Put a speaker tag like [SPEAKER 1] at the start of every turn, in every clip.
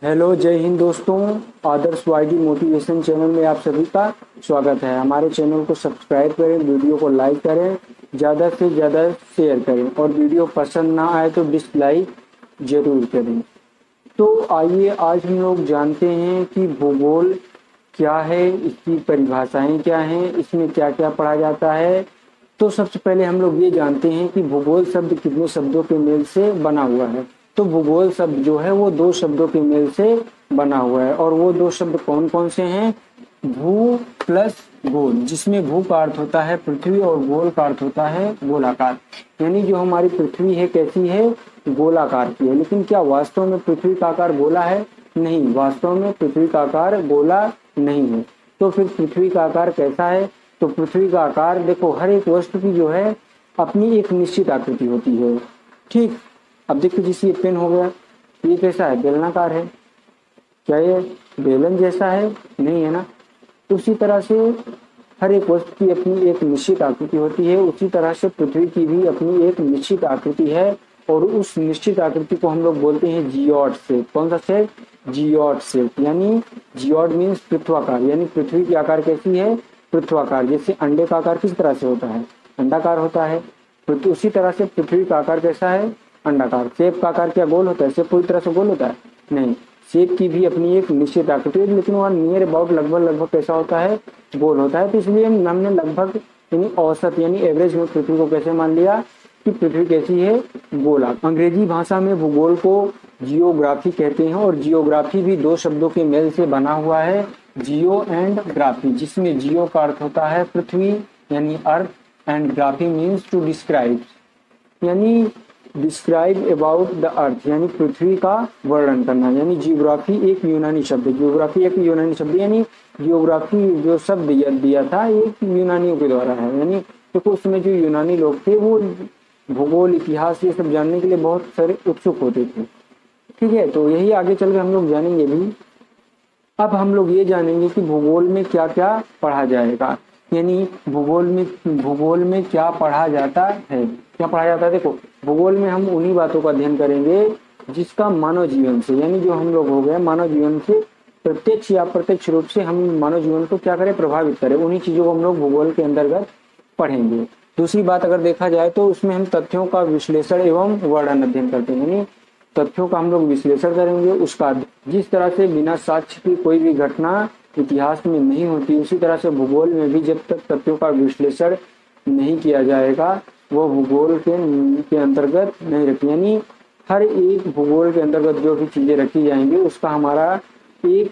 [SPEAKER 1] Hello, जय हिंद दोस्तों। आदर्श वाईडी motivation channel में आप सभी का स्वागत है। हमारे चैनल को सब्सक्राइब करें, वीडियो को लाइक करें, ज़्यादा से ज़्यादा शेयर करें और वीडियो पसंद ना आए तो डिसलाइक जरूर करें। तो आइए आज हम लोग जानते हैं कि भूगोल क्या है, इसकी परिभाषाएं क्या हैं, इसमें क्या क्या पढ़ा जाता है। तो सबसे पहले हम लोग ये जानते हैं कि भूगोल शब्द कितने शब्दों के मेल से बना हुआ है। तो भूगोल शब्द जो है वो दो शब्दों के मेल से बना हुआ है और वो दो शब्द कौन कौन से हैं? भू प्लस गोल, जिसमें भू का अर्थ होता है पृथ्वी और गोल का अर्थ होता है गोलाकार। यानी जो हमारी पृथ्वी है कैसी है? गोलाकार की है। लेकिन क्या वास्तव में पृथ्वी का आकार गोला है? नहीं, वास्तव में पृथ्वी का आकार गोला नहीं है। तो फिर पृथ्वी का आकार कैसा है? तो पृथ्वी का आकार देखो, हर एक वस्तु की जो है अपनी एक निश्चित आकृति होती है। ठीक, अब देखो जैसे ये पेन हो गया, ये कैसा है? बेलनाकार है। क्या ये बेलन जैसा है? नहीं है ना। उसी तरह से हर एक वस्तु की अपनी एक निश्चित आकृति होती है। उसी तरह से पृथ्वी की भी अपनी एक निश्चित आकृति है और उस निश्चित आकृति को हम लोग बोलते हैं जियोड शेप। कौन सा शेप? Geode shape. यानी जियोड मीन्स पृथ्वाकार, यानी पृथ्वी की आकार कैसी है? पृथ्वाकार। जैसे अंडे का आकार किस तरह से होता है? अंडाकार होता है। उसी तरह से पृथ्वी का आकार कैसा है? अंडाकार। सेब का आकार क्या गोल होता है? सेब पूरी तरह से गोल होता है? नहीं, सेब की भी अपनी एक निश्चित आकृति है, लेकिन वह नियर अबाउट लगभग कैसा होता है? गोल होता है। तो इसलिए हमने लगभग यानी औसत यानी एवरेज में पृथ्वी को कैसे मान लिया कि पृथ्वी कैसी है? गोला। अंग्रेजी भाषा में भूगोल को जियोग्राफी कहते हैं और जियोग्राफी भी दो शब्दों के मेल से बना हुआ है, जियो एंड ग्राफी, जिसमें जियो का अर्थ होता है पृथ्वी यानी earth and graphy means to describe, यानी डिस्क्राइब अबाउट द अर्थ, यानी पृथ्वी का वर्णन करना। यानी जियोग्राफी एक यूनानी शब्द है। जियोग्राफी एक यूनानी शब्द, यानी जियोग्राफी जो शब्द दिया था एक यूनानियों के द्वारा है। यानी देखो उसमें जो यूनानी लोग थे वो भूगोल, इतिहास ये सब जानने के लिए बहुत सारे उत्सुक होते थे। ठीक है, तो यही आगे चल के हम लोग जानेंगे भी। अब हम लोग ये जानेंगे कि भूगोल में क्या क्या पढ़ा जाएगा, यानी भूगोल में क्या पढ़ा जाता है। क्या पढ़ा जाता है? देखो, भूगोल में हम उन्हीं बातों का अध्ययन करेंगे जिसका मानव जीवन से, यानी जो हम लोग हो गए मानव जीवन से प्रत्यक्ष या अप्रत्यक्ष रूप से हम मानव जीवन को क्या करें? प्रभावित करें। उन्हीं चीजों को हम लोग भूगोल के अंतर्गत पढ़ेंगे। दूसरी बात अगर देखा जाए तो उसमें हम तथ्यों का विश्लेषण एवं वर्णन अध्ययन करते हैं, यानी तथ्यों का हम लोग विश्लेषण करेंगे। उसका जिस तरह से बिना साक्ष्य की कोई भी घटना इतिहास में नहीं होती, उसी तरह से भूगोल में भी जब तक तथ्यों का विश्लेषण नहीं किया जाएगा वो भूगोल के अंतर्गत नहीं रखी। यानी हर एक भूगोल के अंतर्गत जो भी चीजें रखी जाएंगी उसका हमारा एक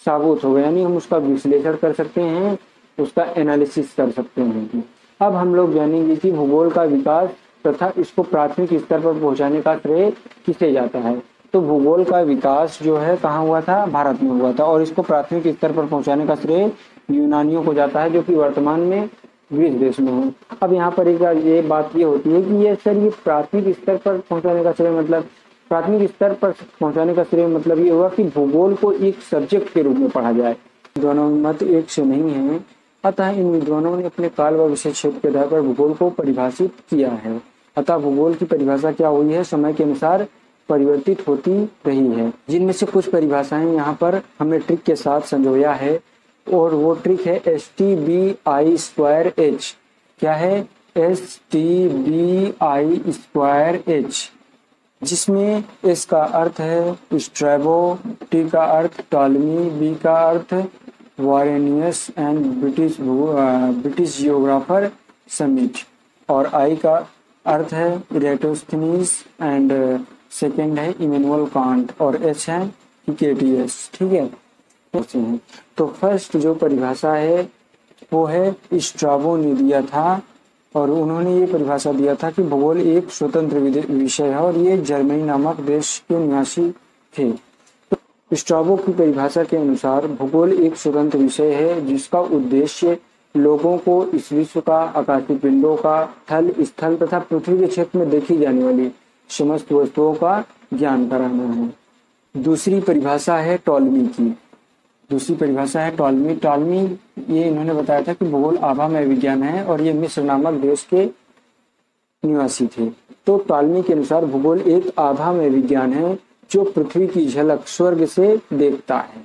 [SPEAKER 1] साबुत होगा, यानी हम उसका विश्लेषण कर सकते हैं, उसका एनालिसिस कर सकते हैं। अब हम लोग जानेंगे कि भूगोल का विकास तथा इसको प्राथमिक स्तर पर पहुंचाने का श्रेय किसे जाता है। तो भूगोल का विकास जो है कहाँ हुआ था? भारत में हुआ था और इसको प्राथमिक स्तर पर पहुंचाने का श्रेय यूनानियों को जाता है, जो कि वर्तमान में ग्रीस देश में है। अब यहाँ पर एक ये बात ये होती है कि ये सर ये प्राथमिक स्तर पर पहुंचाने का श्रेय मतलब प्राथमिक स्तर पर पहुंचाने का श्रेय मतलब ये हुआ कि भूगोल को एक सब्जेक्ट के रूप में पढ़ा जाए। दोनों मत एक से नहीं है, अतः इन विद्वानों ने अपने काल व विषय क्षेत्र के आधार पर भूगोल को परिभाषित किया है। अतः भूगोल की परिभाषा क्या हुई है? समय के अनुसार परिवर्तित होती रही है, जिनमें से कुछ परिभाषाएं यहाँ पर हमने ट्रिक के साथ संजोया है और वो ट्रिक है STBI²H। क्या है? STBI²H, जिसमें S का अर्थ है स्ट्रैबो, T का अर्थ टॉलमी, B का अर्थ वारेनियस एंड ब्रिटिश जियोग्राफर समिट और I का अर्थ है इरेटोस्थनीज एंड सेकेंड है इमैनुअल कांट और H है हिकेटियस। ठीक है, तो फर्स्ट जो परिभाषा है वो है स्ट्राबो ने दिया था और उन्होंने ये परिभाषा दिया था कि भूगोल एक स्वतंत्र विषय है और ये जर्मनी नामक देश के निवासी थे। तो स्ट्राबो की परिभाषा के अनुसार भूगोल एक स्वतंत्र विषय है जिसका उद्देश्य लोगों को इस विश्व का, आकाशीय पिंडों का, थल स्थल तथा पृथ्वी के क्षेत्र में देखी जाने वाली समस्त वस्तुओं का ज्ञान कराना है। दूसरी परिभाषा है टॉलमी की। दूसरी परिभाषा है टॉलमी। टॉलमी ये इन्होंने बताया था कि भूगोल आभामय विज्ञान है और ये मिस्र नामक देश के निवासी थे। तो टॉलमी के अनुसार भूगोल एक आभामय विज्ञान है जो पृथ्वी की झलक स्वर्ग से देखता है।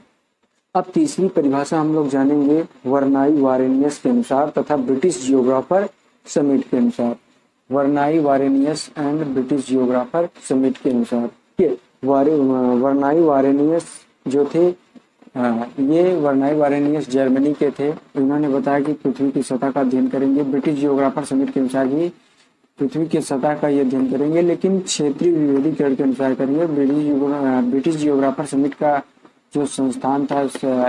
[SPEAKER 1] अब तीसरी परिभाषा हम लोग जानेंगे वर्नाई वारेनियस के अनुसार तथा ब्रिटिश जियोग्राफर समिट के अनुसार। वर्नाई वारेनियस एंड ब्रिटिश जियोग्राफर समिट के अनुसार वर्नाई वारेनियस जो थे, ये वर्नाई वारेनियस जर्मनी के थे। इन्होंने बताया कि पृथ्वी की सतह का अध्ययन करेंगे। ब्रिटिश जियोग्राफर समिट के अनुसार भी पृथ्वी की सतह का ये अध्ययन करेंगे, लेकिन क्षेत्रीय विविधीकरण के अनुसार करेंगे। ब्रिटिश जियोग्राफर समिट का जो संस्थान था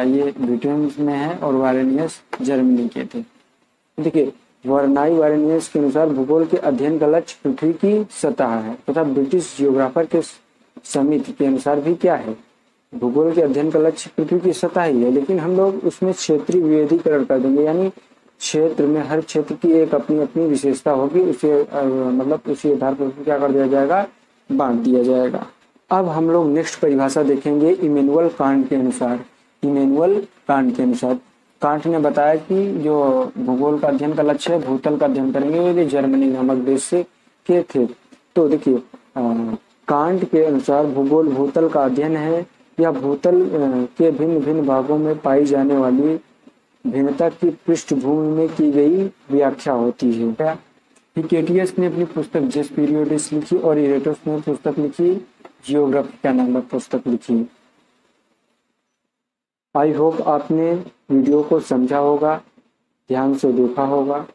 [SPEAKER 1] ये ब्रिटेन में है और वारेनियस जर्मनी के थे। देखिए, वर्नाई वारेनियस के अनुसार भूगोल के अध्ययन का लक्ष्य पृथ्वी की सतह है तथा ब्रिटिश जियोग्राफर के समिति के अनुसार भी क्या है, भूगोल के अध्ययन का लक्ष्य पृथ्वी की सतह ही है, लेकिन हम लोग उसमें क्षेत्रीय विविधीकरण कर देंगे। यानी क्षेत्र में हर क्षेत्र की एक अपनी अपनी विशेषता होगी, उसे मतलब उसी आधार पर क्या कर दिया जाएगा, बांट दिया जाएगा। अब हम लोग नेक्स्ट परिभाषा देखेंगे इमैनुअल कांट के अनुसार। इमैनुअल कांट के अनुसार कांट ने बताया कि जो भूगोल का अध्ययन का लक्ष्य है, भूतल का अध्ययन करेंगे, ये जर्मनी नामक देश से के थे। तो देखिए, कांट के अनुसार भूगोल भूतल का अध्ययन है या भूतल के भिन्न भिन्न भागों में पाई जाने वाली भिन्नता की पृष्ठभूमि में की गई व्याख्या होती है। हिकेटियस ने अपनी पुस्तक जेस पीरियोडिस लिखी और इरेटस ने पुस्तक लिखी जियोग्राफिका नामक पुस्तक लिखी। आई होप आपने वीडियो को समझा होगा, ध्यान से देखा होगा।